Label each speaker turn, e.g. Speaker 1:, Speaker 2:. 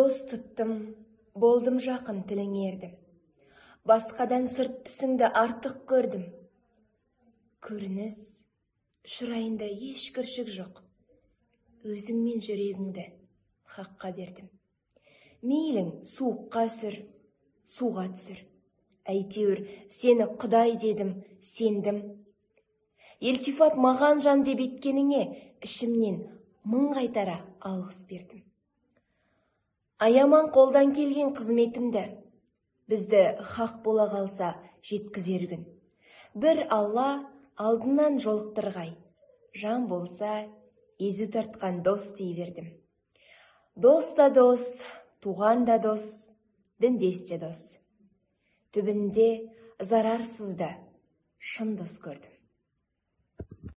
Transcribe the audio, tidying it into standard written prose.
Speaker 1: Дос тұттым, болдым жақын тілің ердім. Басқадан сырт түсіңді артық көрдім. Көрініс шырайында еш кіршік жоқ. Өзіңмен жүрегіңді хаққа бердім. Мейлің суыққа сүр, суға түсір. Әйтеуір сені Құдай дедім, сендім. Елтифат маған жан деп еткеніңе ішімнен мың қайтара алғыс бердім. Аяман қолдан келген қызметімді, бізді хақ бола қалса жеткізер күн. Бір Алла алдынан жолықтырғай, жан болса езу тартқан дос дей бердім. Дос та дос, туған да дос, діндес те дос. Түбінде зарарсыз да шын дос көрдім.